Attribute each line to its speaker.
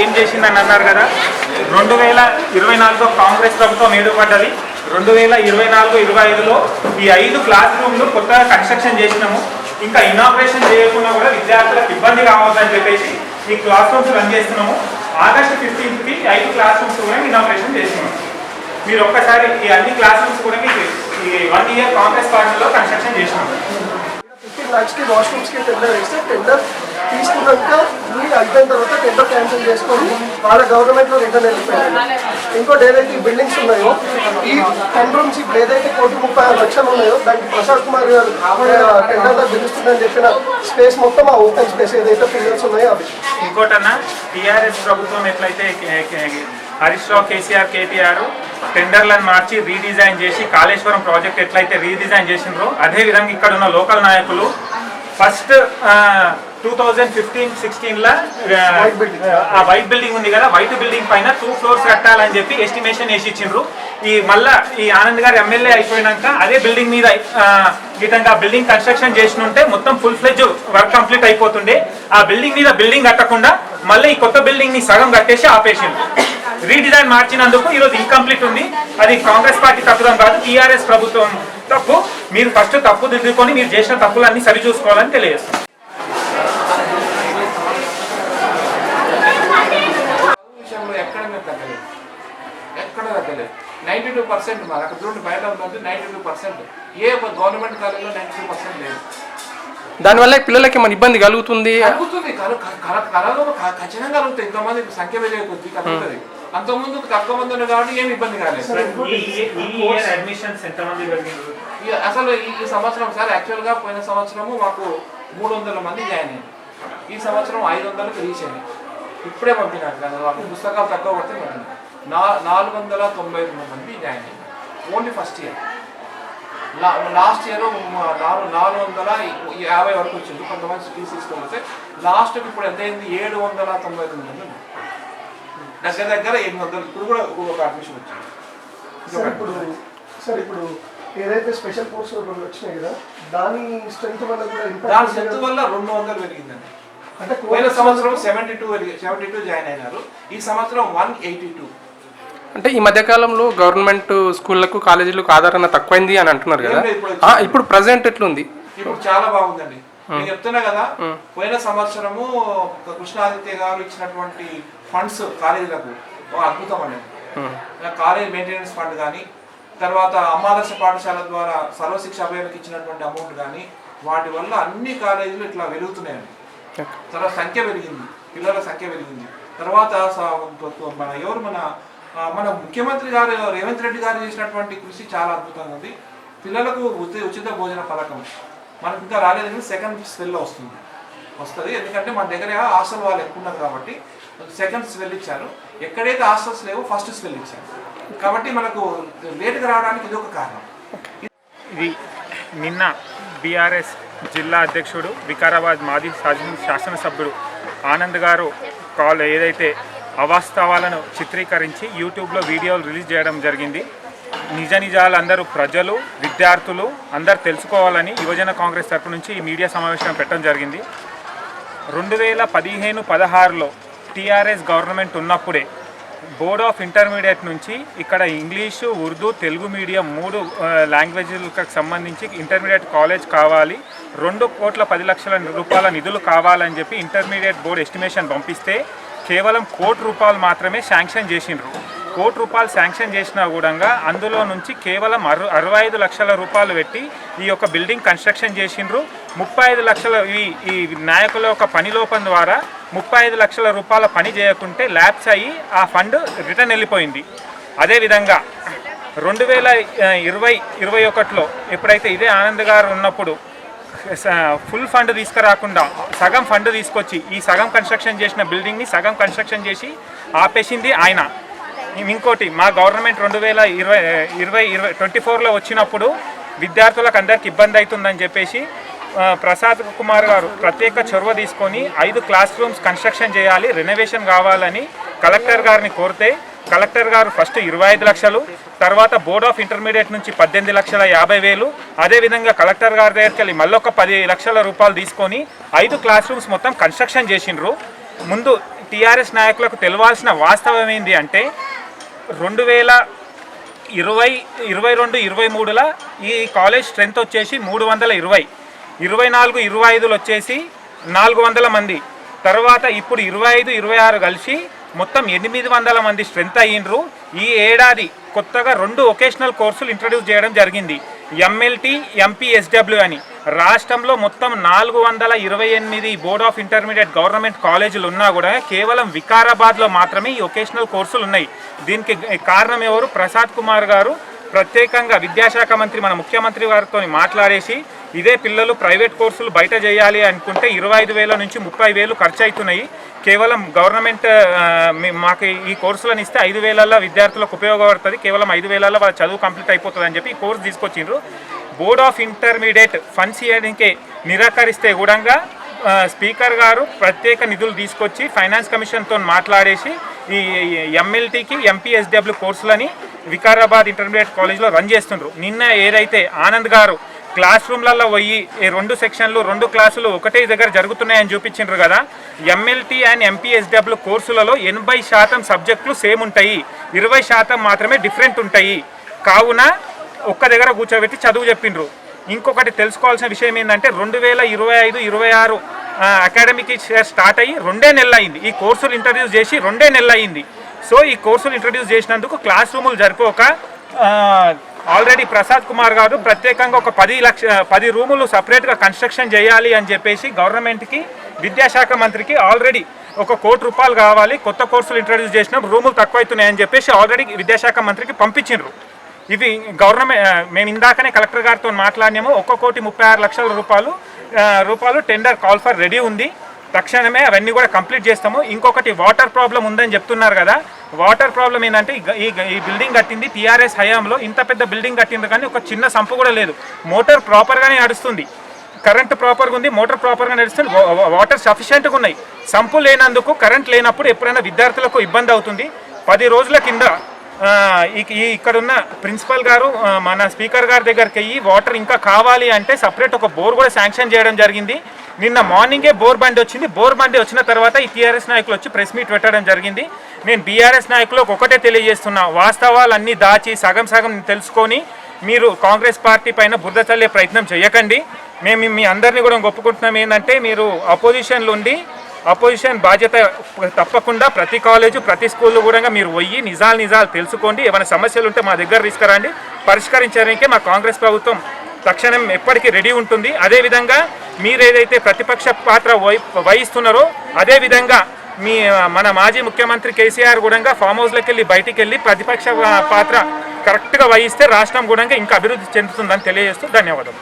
Speaker 1: ఏం చేసిందని అన్నారు కదా. 2024 కాంగ్రెస్ ప్రభుత్వం ఏర్పడ్డది. 2024-25లో ఈ 5 క్లాస్ రూమ్లు కొత్తగా కన్స్ట్రక్షన్ చేసినాము. ఇంకా ఇనాగ్రేషన్ చేయకుండా కూడా విద్యార్థులకు ఇబ్బంది కావద్దని చెప్పేసి ఈ క్లాస్ రూమ్స్ రన్ చేస్తున్నాము. ఆగస్టు 15కి 5 క్లాస్ రూమ్స్ కూడా ఇనాగ్రేషన్ చేస్తున్నాము. మీరు ఒక్కసారి ఈ అన్ని క్లాస్ రూమ్స్ కూడా ఈ 1 ఇయర్ కాంగ్రెస్ పార్టీలో కన్స్ట్రక్షన్ చేసినాము.
Speaker 2: 15 lakhsకి వాష్రూమ్స్కి టెండర్ ఇస్తే టెండర్ తీసుకున్నాక మీరు అయిపోయిన తర్వాత టెండర్ క్యాన్సిల్ చేసుకొని వాళ్ళ గవర్నమెంట్లో రిటర్న్ వెళ్ళిపోయారు. ఇంకోటి ఏదైతే ఈ బిల్డింగ్స్ ఉన్నాయో ఈ 10 రూమ్స్ ఇప్పుడు ఏదైతే 1,36,00,000 ఉన్నాయో దానికి ప్రసాద్ కుమార్ గారు టెండర్లో గెలుస్తుందని చెప్పిన స్పేస్ మొత్తం ఆ ఓపెన్ స్పేస్ ఏదైతే పిల్లర్స్ ఉన్నాయో అవి.
Speaker 1: ఇంకోటన్నా టీఆర్ఎస్ ప్రభుత్వం ఎట్లయితే హరీష్ రావు, కేసీఆర్, కేటీఆర్ టెండర్లను మార్చి రీడిజైన్ చేసి కాళేశ్వరం ప్రాజెక్ట్ ఎట్లయితే రీడిజైన్ చేసినారో అదేవిధంగా ఇక్కడ ఉన్న లోకల్ నాయకులు ఫస్ట్ 2015-16లో ఆ వైట్ బిల్డింగ్ ఉంది కదా, వైట్ బిల్డింగ్ పైన 2 floors కట్టాలని చెప్పి ఎస్టిమేషన్ వేసి ఇచ్చిండ్రు. మళ్ళా ఈ ఆనంద్ గారు ఎమ్మెల్యే అయిపోయినాక అదే బిల్డింగ్ మీద గిట్టంగా బిల్డింగ్ కన్స్ట్రక్షన్ చేసినుంటే మొత్తం ఫుల్ ఫ్లెడ్జ్ వర్క్ కంప్లీట్ అయిపోతుండే. ఆ బిల్డింగ్ మీద బిల్డింగ్ కట్టకుండా మళ్ళీ ఈ కొత్త బిల్డింగ్ ని సగం కట్టేసి ఆపేసిండ్రు. రీడిజైన్ మార్చినందుకు ఈరోజు ఇన్కంప్లీట్ ఉంది. అది కాంగ్రెస్ పార్టీ తప్పుదం కాదు, టీఆర్ఎస్ ప్రభుత్వం తప్పు. మీరు ఫస్ట్ తప్పు దిద్దుకొని మీరు చేసిన తప్పులన్నీ సరి చూసుకోవాలని తెలియజేస్తాం.
Speaker 3: ఎక్కడ తగ్గలేదు. 92% మాకు అక్కడ చూడండి, బయట ఉందంటే 92%. ఏ గవర్నమెంట్ కాలేజీలో 92% లేదు.
Speaker 4: దానివల్ల పిల్లలకి మన ఇబ్బంది కలుగుతుంది.
Speaker 3: కళలో ఖచ్చితంగా కలుగుతాయి. ఇంతమంది సంఖ్య పెరిగే కొద్ది కలుగుతుంది. అంతకుముందు తక్కువ మంది ఉన్నారు కాబట్టి ఏమి ఇబ్బంది కాలేదు. అసలు ఈ సంవత్సరం సార్ యాక్చువల్గా పోయిన సంవత్సరము మాకు 300 మంది జాయిన్ అయ్యారు. ఈ సంవత్సరం 500కి రీచ్ అయ్యాయి. ఇప్పుడే పంపినారు కదా, మాకు పుస్తకాలు తక్కువ పడితే పంపినారు. 492 మంది జాయిన్ అయ్యారు only first year. Last year 450 వరకు వచ్చింది. కొంతమంది ఫీజు తీసుకొని లాస్ట్కి ఇప్పుడు ఎంత అయింది, 799 మంది. దగ్గర దగ్గర 800. ఇప్పుడు కూడా ఒక అడ్మిషన్ వచ్చింది.
Speaker 2: ఇప్పుడు ఏదైతే స్పెషల్ కోర్సు వచ్చినాయి కదా దాని స్ట్రెంత్ వల్ల కూడా
Speaker 3: 200 పెరిగిందండి. అంటే పోయిన సంవత్సరం 72 జాయిన్ అయినారు. ఈ సంవత్సరం 182.
Speaker 4: అంటే ఈ మధ్యకాలంలో గవర్నమెంట్ స్కూళ్ళకు కాలేజీలకు ఆదరణ తక్కువైంది అని అంటున్నారు కదా, ఇప్పుడు ప్రజెంట్ ఎట్లుంది?
Speaker 3: ఇప్పుడు చాలా బాగుందండి. నేను చెప్తున్నా కదా, పోయిన సంవత్సరము కృష్ణాదిత్య గారు ఇచ్చినటువంటి ఫండ్స్ కాలేజీలకు అద్భుతం అండి. కాలేజ్ మెయింటెనెన్స్ ఫండ్ కానీ, తర్వాత అమ్మాదర్శ పాఠశాల ద్వారా సర్వశిక్ష అభయానికి ఇచ్చినటువంటి అమౌంట్ కానీ, వాటి వల్ల అన్ని కాలేజీలు ఇట్లా వెలుగుతున్నాయండి. తర్వాత సంఖ్య పెరిగింది, పిల్లల సంఖ్య పెరిగింది. తర్వాత మన ముఖ్యమంత్రి గారు రేవంత్ రెడ్డి గారు చేసినటువంటి కృషి చాలా అద్భుతంగా ఉంది. పిల్లలకు ఉచిత భోజన పథకం మనకు ఇంకా రాలేదు, కానీ సెకండ్ స్వెల్లో వస్తుంది. ఎందుకంటే మన దగ్గర హాస్టల్ వాళ్ళు ఎక్కువ ఉన్నారు కాబట్టి సెకండ్ స్వెల్ ఇచ్చారు. ఎక్కడైతే హాస్టల్స్ లేవో ఫస్ట్ స్వెల్ ఇచ్చారు. కాబట్టి మనకు లేటుగా రావడానికి ఇది ఒక కారణం.
Speaker 1: ఇది నిన్న బీఆర్ఎస్ జిల్లా అధ్యక్షుడు, వికారాబాద్ మాజీ శాసనసభ్యుడు ఆనంద్ గారు ఏదైతే అవాస్తవాలను చిత్రీకరించి యూట్యూబ్లో వీడియోలు రిలీజ్ చేయడం జరిగింది. నిజాలు అందరూ ప్రజలు, విద్యార్థులు అందరూ తెలుసుకోవాలని యువజన కాంగ్రెస్ తరపు నుంచి ఈ మీడియా సమావేశం పెట్టడం జరిగింది. 2015-16లో టీఆర్ఎస్ గవర్నమెంట్ ఉన్నప్పుడే బోర్డ్ ఆఫ్ ఇంటర్మీడియట్ నుంచి ఇక్కడ ఇంగ్లీషు, ఉర్దూ, తెలుగు మీడియం 3 లాంగ్వేజ్లకు సంబంధించి ఇంటర్మీడియట్ కాలేజ్ కావాలి, 2,10,00,000 రూపాయల నిధులు కావాలని చెప్పి ఇంటర్మీడియట్ బోర్డు ఎస్టిమేషన్ పంపిస్తే కేవలం ₹1,00,00,000 మాత్రమే శాంక్షన్ చేసిండ్రు. ₹1,00,00,000 శాంక్షన్ చేసినా కూడా అందులో నుంచి కేవలం 65 లక్షల రూపాయలు పెట్టి ఈ యొక్క బిల్డింగ్ కన్స్ట్రక్షన్ చేసిండ్రు. 35 లక్షల ఈ నాయకుల యొక్క పనిలోపం ద్వారా 35 లక్షల రూపాయల పని చేయకుంటే ల్యాప్స్ అయ్యి ఆ ఫండ్ రిటర్న్ వెళ్ళిపోయింది. అదేవిధంగా 2020-21లో ఎప్పుడైతే ఇదే ఆనంద్ గారు ఉన్నప్పుడు ఫుల్ ఫండ్ తీసుకురాకుండా సగం ఫండ్ తీసుకొచ్చి ఈ సగం కన్స్ట్రక్షన్ చేసిన బిల్డింగ్ని సగం కన్స్ట్రక్షన్ చేసి ఆపేసింది ఆయన. ఇంకోటి మా గవర్నమెంట్ 2024లో వచ్చినప్పుడు విద్యార్థులకు అందరికి ఇబ్బంది అవుతుందని చెప్పేసి ప్రసాద్ కుమార్ గారు ప్రత్యేక చొరవ తీసుకొని 5 క్లాస్ రూమ్స్ కన్స్ట్రక్షన్ చేయాలి, రెనోవేషన్ కావాలని కలెక్టర్ గారిని కోరితే కలెక్టర్ గారు ఫస్ట్ 25 లక్షలు, తర్వాత బోర్డ్ ఆఫ్ ఇంటర్మీడియట్ నుంచి 18,50,000, అదేవిధంగా కలెక్టర్ గారి దగ్గరికి వెళ్ళి మళ్ళొక 10 లక్షల రూపాయలు తీసుకొని 5 క్లాస్ రూమ్స్ మొత్తం కన్స్ట్రక్షన్ చేసిండ్రు. ముందు టీఆర్ఎస్ నాయకులకు తెలవాల్సిన వాస్తవం ఏంటి అంటే 2022-23లో ఈ కాలేజ్ స్ట్రెంత్ వచ్చేసి 320, 24-25 వచ్చేసి 400 మంది, తర్వాత ఇప్పుడు 25-26 కలిసి మొత్తం 800 మంది స్ట్రెంత్ అయ్యిండ్రు. ఈ ఏడాది కొత్తగా 2 వొకేషనల్ కోర్సులు ఇంట్రడ్యూస్ చేయడం జరిగింది, ఎంఎల్టీ, ఎంపీఎస్డబ్ల్యూ అని. రాష్ట్రంలో మొత్తం 428 బోర్డ్ ఆఫ్ ఇంటర్మీడియట్ గవర్నమెంట్ కాలేజీలు ఉన్నా కూడా కేవలం వికారాబాద్లో మాత్రమే ఈ వొకేషనల్ కోర్సులు ఉన్నాయి. దీనికి కారణం ఎవరు? ప్రసాద్ కుమార్ గారు ప్రత్యేకంగా విద్యాశాఖ మంత్రి మన ముఖ్యమంత్రి గారితో మాట్లాడేసి ఇదే పిల్లలు ప్రైవేట్ కోర్సులు బయట చేయాలి అనుకుంటే 25,000 నుంచి 30,000 ఖర్చు అవుతున్నాయి, కేవలం గవర్నమెంట్ మాకు ఈ కోర్సులను ఇస్తే 5,000 విద్యార్థులకు ఉపయోగపడుతుంది, కేవలం 5,000 వాళ్ళ చదువు కంప్లీట్ అయిపోతుంది అని చెప్పి ఈ కోర్సు తీసుకొచ్చిండ్రు. బోర్డ్ ఆఫ్ ఇంటర్మీడియట్ ఫండ్స్ ఇవ్వడానికే నిరాకరిస్తే కూడా స్పీకర్ గారు ప్రత్యేక నిధులు తీసుకొచ్చి ఫైనాన్స్ కమిషన్తో మాట్లాడేసి ఈ ఎంఎల్టీకి, ఎంపీఎస్డబ్ల్యూ కోర్సులని వికారాబాద్ ఇంటర్మీడియట్ కాలేజ్లో రన్ చేస్తుండ్రు. నిన్న ఏదైతే ఆనంద్ గారు క్లాస్ రూమ్లలో పోయి 2 సెక్షన్లు 2 క్లాసులు ఒకటే దగ్గర జరుగుతున్నాయని చూపించిండ్రు కదా, ఎంఎల్టీ అండ్ ఎంపీఎస్డబ్ల్యూ కోర్సులలో 80% సబ్జెక్టులు సేమ్ ఉంటాయి, 20% మాత్రమే డిఫరెంట్ ఉంటాయి. కావున ఒక్క దగ్గర కూర్చోబెట్టి చదువు చెప్పిండ్రు. ఇంకొకటి తెలుసుకోవాల్సిన విషయం ఏంటంటే 2025-26 అకాడమిక్ ఇయర్ స్టార్ట్ అయ్యి 2 నెలలు అయింది, ఈ కోర్సులు ఇంట్రడ్యూస్ చేసి 2 నెలలు అయింది. సో ఈ కోర్సులు ఇంట్రడ్యూస్ చేసినందుకు క్లాస్ రూములు జరిపోక ఆల్రెడీ ప్రసాద్ కుమార్ గారు ప్రత్యేకంగా ఒక 10 రూములు సపరేట్గా కన్స్ట్రక్షన్ చేయాలి అని చెప్పేసి గవర్నమెంట్కి, విద్యాశాఖ మంత్రికి ఆల్రెడీ ₹1 కోటి కావాలి, కొత్త కోర్సులు ఇంట్రడ్యూస్ చేసిన రూములు తక్కువ అవుతున్నాయని చెప్పేసి ఆల్రెడీ విద్యాశాఖ మంత్రికి పంపించిండ్రు. ఇవి గవర్నమెంట్ మేము ఇందాకనే కలెక్టర్ గారితో మాట్లాడినాము, ₹1,36,00,000 టెండర్ కాల్ ఫర్ రెడీ ఉంది, తక్షణమే అవన్నీ కూడా కంప్లీట్ చేస్తాము. ఇంకొకటి వాటర్ ప్రాబ్లం ఉందని చెప్తున్నారు కదా, వాటర్ ప్రాబ్లం ఏంటంటే ఈ బిల్డింగ్ కట్టింది టీఆర్ఎస్ హయాంలో, ఇంత పెద్ద బిల్డింగ్ కట్టింది కానీ ఒక చిన్న సంపు కూడా లేదు, మోటార్ ప్రాపర్గానే నడుస్తుంది, కరెంట్ ప్రాపర్గా ఉంది, మోటార్ ప్రాపర్గా నడుస్తుంది, వాటర్ సఫిషియెంట్గా ఉన్నాయి. సంపు లేనందుకు కరెంట్ లేనప్పుడు ఎప్పుడైనా విద్యార్థులకు ఇబ్బంది అవుతుంది. 10 రోజుల కింద ఇక్కడున్న ప్రిన్సిపల్ గారు మన స్పీకర్ గారి దగ్గరికి అయ్యి వాటర్ ఇంకా కావాలి అంటే సపరేట్ ఒక బోర్ కూడా శాంక్షన్ చేయడం జరిగింది. నిన్న మార్నింగే బోర్ బండి వచ్చింది, బోర్ బండి వచ్చిన తర్వాత ఈ టీఆర్ఎస్ నాయకులు వచ్చి ప్రెస్ మీట్ పెట్టడం జరిగింది. నేను బీఆర్ఎస్ నాయకులకు ఒకటే తెలియజేస్తున్నా, వాస్తవాలన్నీ దాచి సగం తెలుసుకొని మీరు కాంగ్రెస్ పార్టీ పైన బురద చల్లే ప్రయత్నం చేయకండి. మేము మీ అందరినీ కూడా ఒప్పుకుంటున్నాం ఏంటంటే మీరు అపోజిషన్లో ఉండి అపోజిషన్ బాధ్యత తప్పకుండా ప్రతి కాలేజు ప్రతి స్కూల్లో కూడా మీరు పోయి నిజాలు తెలుసుకోండి, ఏమైనా సమస్యలు ఉంటే మా దగ్గర తీసుకురండి, పరిష్కరించడానికే మా కాంగ్రెస్ ప్రభుత్వం తక్షణం ఎప్పటికీ రెడీ ఉంటుంది. అదేవిధంగా మీరు ఏదైతే ప్రతిపక్ష పాత్ర వహిస్తున్నారో అదేవిధంగా మన మాజీ ముఖ్యమంత్రి కేసీఆర్ కూడా ఫామ్ హౌస్లోకి వెళ్ళి బయటికి వెళ్ళి ప్రతిపక్ష పాత్ర కరెక్ట్గా వహిస్తే రాష్ట్రం కూడా ఇంకా అభివృద్ధి చెందుతుందని తెలియజేస్తూ ధన్యవాదాలు.